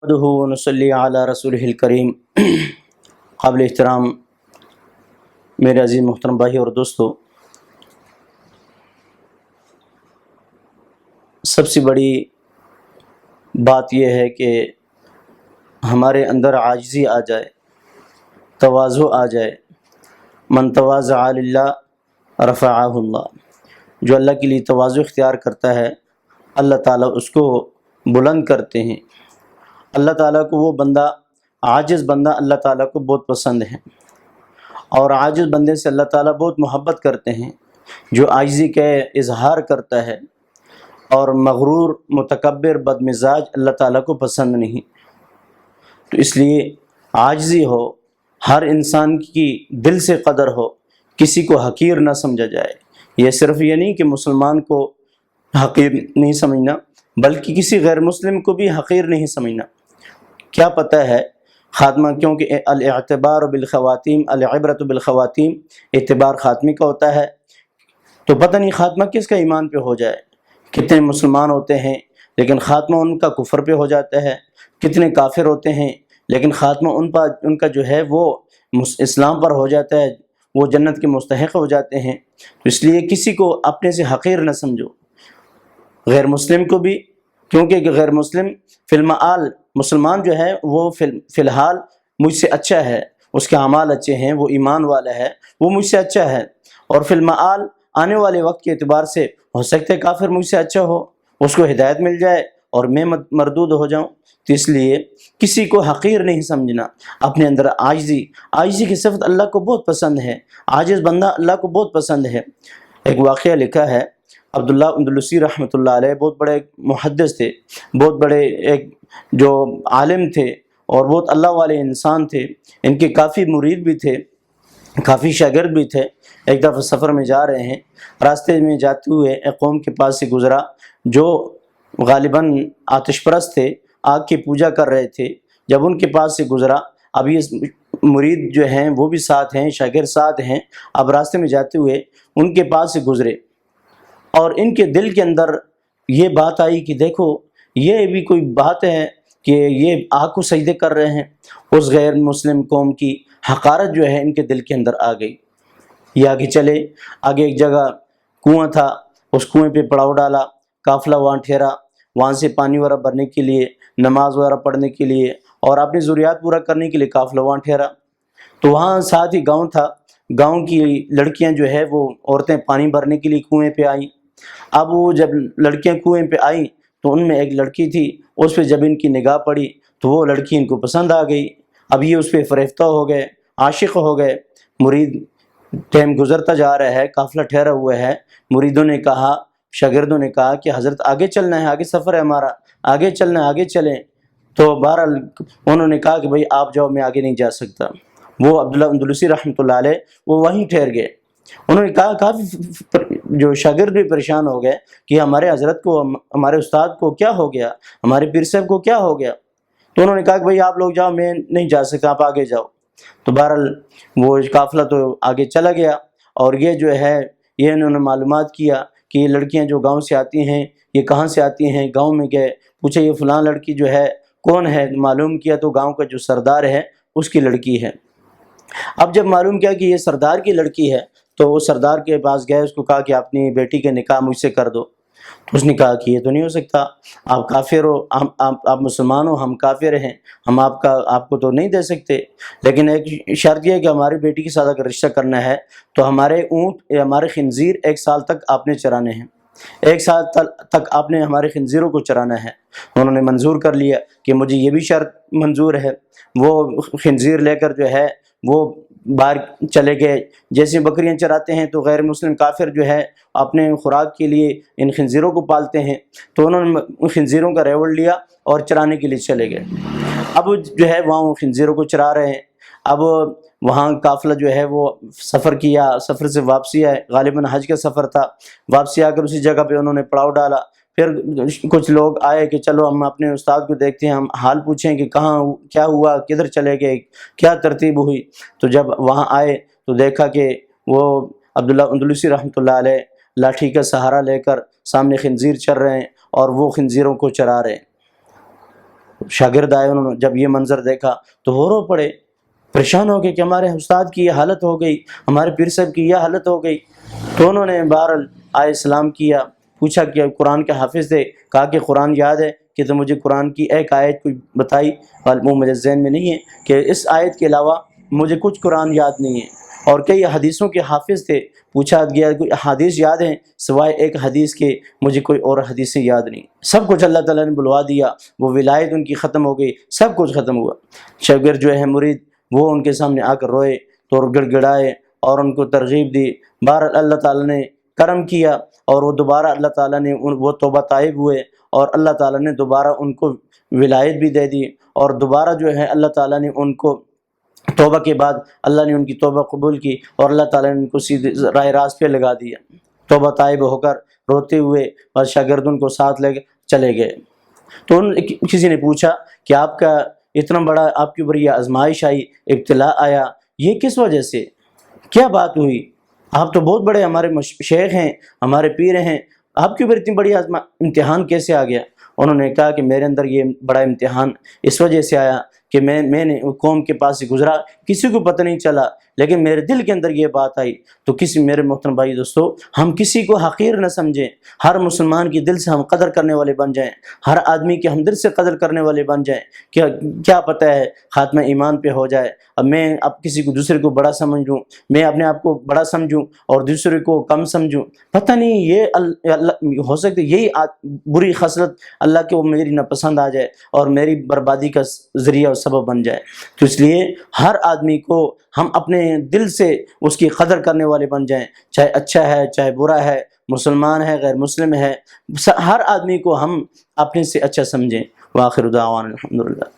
نحمده ونصلی علی رسولہ الکریم۔ قابل احترام میرے عزیز محترم بھائی اور دوستو، سب سے بڑی بات یہ ہے کہ ہمارے اندر عاجزی آ جائے، تواضع آ جائے۔ من تواضع للہ رفعہ اللہ، جو اللہ کے لیے تواضع اختیار کرتا ہے اللہ تعالیٰ اس کو بلند کرتے ہیں۔ اللہ تعالیٰ کو وہ بندہ، عاجز بندہ اللہ تعالیٰ کو بہت پسند ہے، اور عاجز بندے سے اللہ تعالیٰ بہت محبت کرتے ہیں۔ جو عاجزی کا اظہار کرتا ہے اور مغرور، متکبر، بد مزاج اللہ تعالیٰ کو پسند نہیں۔ تو اس لیے عاجزی ہو، ہر انسان کی دل سے قدر ہو، کسی کو حقیر نہ سمجھا جائے۔ یہ صرف یہ نہیں کہ مسلمان کو حقیر نہیں سمجھنا، بلکہ کسی غیر مسلم کو بھی حقیر نہیں سمجھنا۔ کیا پتہ ہے خاتمہ، کیونکہ الاعتبار بالخواتیم، العبرۃ بالخواتیم، اعتبار خاتمے کا ہوتا ہے، تو پتہ نہیں خاتمہ کس کا ایمان پہ ہو جائے۔ کتنے مسلمان ہوتے ہیں لیکن خاتمہ ان کا کفر پہ ہو جاتا ہے، کتنے کافر ہوتے ہیں لیکن خاتمہ ان کا جو ہے وہ اسلام پر ہو جاتا ہے، وہ جنت کے مستحق ہو جاتے ہیں۔ تو اس لیے کسی کو اپنے سے حقیر نہ سمجھو، غیر مسلم کو بھی، کیونکہ غیر مسلم فی المعال، مسلمان جو ہے وہ فی الحال مجھ سے اچھا ہے، اس کے اعمال اچھے ہیں، وہ ایمان والا ہے، وہ مجھ سے اچھا ہے، اور فی المعال آنے والے وقت کے اعتبار سے ہو سکتا ہے کافر مجھ سے اچھا ہو، اس کو ہدایت مل جائے اور میں مردود ہو جاؤں۔ تو اس لیے کسی کو حقیر نہیں سمجھنا، اپنے اندر عاجزی کی صفت اللہ کو بہت پسند ہے، عاجز بندہ اللہ کو بہت پسند ہے۔ ایک واقعہ لکھا ہے، عبداللہ اندلسی رحمۃ اللہ علیہ بہت بڑے محدث تھے، بہت بڑے ایک جو عالم تھے اور بہت اللہ والے انسان تھے۔ ان کے کافی مرید بھی تھے، کافی شاگرد بھی تھے۔ ایک دفعہ سفر میں جا رہے ہیں، راستے میں جاتے ہوئے ایک قوم کے پاس سے گزرا جو غالباً آتش پرست تھے، آگ کی پوجا کر رہے تھے۔ جب ان کے پاس سے گزرا، اب یہ مرید جو ہیں وہ بھی ساتھ ہیں، شاگرد ساتھ ہیں، اب راستے میں جاتے ہوئے ان کے پاس سے گزرے، اور ان کے دل کے اندر یہ بات آئی کہ دیکھو یہ بھی کوئی بات ہے کہ یہ آگ کو سجدے کر رہے ہیں۔ اس غیر مسلم قوم کی حقارت جو ہے ان کے دل کے اندر آ گئی۔ یہ آگے چلے، آگے ایک جگہ کنواں تھا، اس کنویں پہ پڑاؤ ڈالا، قافلہ وہاں ٹھہرا، وہاں سے پانی وغیرہ بھرنے کے لیے، نماز وغیرہ پڑھنے کے لیے اور اپنی ضروریات پورا کرنے کے لیے قافلہ وہاں ٹھہرا۔ تو وہاں ساتھ ہی گاؤں تھا، گاؤں کی لڑکیاں جو ہے وہ عورتیں پانی بھرنے کے لیے کنویں پہ آئیں۔ اب وہ جب لڑکیاں کنویں پہ آئیں تو ان میں ایک لڑکی تھی، اس پہ جب ان کی نگاہ پڑی تو وہ لڑکی ان کو پسند آ گئی۔ اب یہ اس پہ فریفتہ ہو گئے، عاشق ہو گئے۔ مرید ٹائم گزرتا جا رہا ہے، قافلہ ٹھہرا ہوا ہے، مریدوں نے کہا، شاگردوں نے کہا کہ حضرت آگے چلنا ہے، آگے سفر ہے ہمارا، آگے چلنا ہے، آگے چلیں۔ تو بہرحال انہوں نے کہا کہ بھئی آپ جاؤ، میں آگے نہیں جا سکتا۔ وہ عبداللہ اندلسی رحمۃ اللہ علیہ وہ وہیں ٹھہر گئے۔ انہوں نے کہا، کافی جو شاگرد بھی پریشان ہو گئے کہ ہمارے حضرت کو، ہمارے استاد کو کیا ہو گیا، ہمارے پیر صاحب کو کیا ہو گیا۔ تو انہوں نے کہا کہ بھئی آپ لوگ جاؤ، میں نہیں جا سکتا، آپ آگے جاؤ۔ تو بہرحال وہ قافلہ تو آگے چلا گیا، اور یہ جو ہے یہ انہوں نے معلومات کیا کہ یہ لڑکیاں جو گاؤں سے آتی ہیں یہ کہاں سے آتی ہیں۔ گاؤں میں گئے، پوچھے یہ فلاں لڑکی جو ہے کون ہے، معلوم کیا تو گاؤں کا جو سردار ہے اس کی لڑکی ہے۔ اب جب معلوم کیا کہ یہ سردار کی لڑکی ہے تو وہ سردار کے پاس گئے، اس کو کہا کہ اپنی بیٹی کے نکاح مجھ سے کر دو۔ تو اس نے کہا کہ یہ تو نہیں ہو سکتا، آپ کافر ہو، آپ مسلمان ہو، ہم کافر ہیں، ہم آپ کو تو نہیں دے سکتے، لیکن ایک شرط یہ ہے کہ ہماری بیٹی کے ساتھ اگر رشتہ کرنا ہے تو ہمارے اونٹ یا ہمارے خنزیر 1 سال تک آپ نے چرانے ہیں، 1 سال تک آپ نے ہمارے خنزیروں کو چرانا ہے۔ انہوں نے منظور کر لیا کہ مجھے یہ بھی شرط منظور ہے۔ وہ خنزیر لے کر جو ہے وہ باہر چلے گئے۔ جیسے بکریاں چراتے ہیں تو غیر مسلم کافر جو ہے اپنے خوراک کے لیے ان خنزیروں کو پالتے ہیں، تو انہوں نے ان خنزیروں کا ریوڑ لیا اور چرانے کے لیے چلے گئے۔ اب جو ہے وہاں خنزیروں کو چرا رہے ہیں۔ اب وہاں قافلہ جو ہے وہ سفر کیا، سفر سے واپسی آئے، غالباً حج کا سفر تھا۔ واپسی آ کر اسی جگہ پہ انہوں نے پڑاؤ ڈالا۔ پھر کچھ لوگ آئے کہ چلو ہم اپنے استاد کو دیکھتے ہیں، ہم حال پوچھیں کہ کہاں، کیا ہوا، کدھر چلے گئے، کیا ترتیب ہوئی۔ تو جب وہاں آئے تو دیکھا کہ وہ عبداللہ اندلسی رحمۃ اللہ علیہ لاٹھی کا سہارا لے کر سامنے خنزیر چر رہے ہیں اور وہ خنزیروں کو چرا رہے ہیں۔ شاگرد آئے، انہوں نے جب یہ منظر دیکھا تو وہ رو پڑے، پریشان ہو گئے کہ ہمارے استاد کی یہ حالت ہو گئی، ہمارے پیر صاحب کی یہ حالت ہو گئی۔ تو انہوں نے بہرحال آئے، سلام کیا، پوچھا کہ قرآن کے حافظ تھے، کہا کہ قرآن یاد ہے کہ تو مجھے قرآن کی ایک آیت کوئی بتائی، وہ مجھے ذہن میں نہیں ہے کہ اس آیت کے علاوہ مجھے کچھ قرآن یاد نہیں ہے۔ اور کئی حدیثوں کے حافظ تھے، پوچھا گیا کوئی حدیث یاد ہیں، سوائے ایک حدیث کے مجھے کوئی اور حدیثیں یاد نہیں۔ سب کچھ اللہ تعالیٰ نے بلوا دیا، وہ ولایت ان کی ختم ہو گئی، سب کچھ ختم ہوا۔ شاگرد جو ہے مرید، وہ ان کے سامنے آ کر روئے تو گڑ گڑائے اور ان کو ترغیب دی۔ بہرحال اللہ تعالیٰ نے کرم کیا اور وہ دوبارہ اللہ تعالیٰ نے وہ توبہ طائب ہوئے، اور اللہ تعالیٰ نے دوبارہ ان کو ولایت بھی دے دی، اور دوبارہ جو ہے اللہ تعالیٰ نے ان کو توبہ کے بعد اللہ نے ان کی توبہ قبول کی، اور اللہ تعالیٰ نے ان کو سیدھے راہ راست پہ لگا دیا۔ توبہ طائب ہو کر روتے ہوئے اور شاگرد ان کو ساتھ لے چلے گئے۔ تو کسی نے پوچھا کہ آپ کا اتنا بڑا، آپ کے اوپر یہ آزمائش آئی، ابتلاء آیا، یہ کس وجہ سے، کیا بات ہوئی؟ آپ تو بہت بڑے ہمارے شیخ ہیں، ہمارے پیر ہیں، آپ کے اوپر اتنی بڑی امتحان کیسے آ گیا؟ انہوں نے کہا کہ میرے اندر یہ بڑا امتحان اس وجہ سے آیا کہ میں نے قوم کے پاس سے گزرا، کسی کو پتہ نہیں چلا، لیکن میرے دل کے اندر یہ بات آئی۔ تو میرے محترم بھائی دوستو، ہم کسی کو حقیر نہ سمجھیں، ہر مسلمان کی دل سے ہم قدر کرنے والے بن جائیں، ہر آدمی کی ہم دل سے قدر کرنے والے بن جائیں۔ کیا پتہ ہے خاتمہ ایمان پہ ہو جائے، اب میں کسی کو دوسرے کو بڑا سمجھ لوں، میں اپنے آپ کو بڑا سمجھوں اور دوسرے کو کم سمجھوں، پتہ نہیں یہ ہو سکتا ہے یہی بری خصلت اللہ کے وہ میری ناپسند آ جائے اور میری بربادی کا ذریعہ اور سبب بن جائے۔ تو اس لیے ہر آدمی کو ہم اپنے دل سے اس کی قدر کرنے والے بن جائیں، چاہے اچھا ہے چاہے برا ہے، مسلمان ہے غیر مسلم ہے، ہر آدمی کو ہم اپنے سے اچھا سمجھیں۔ وآخر دعوانا الحمدللہ۔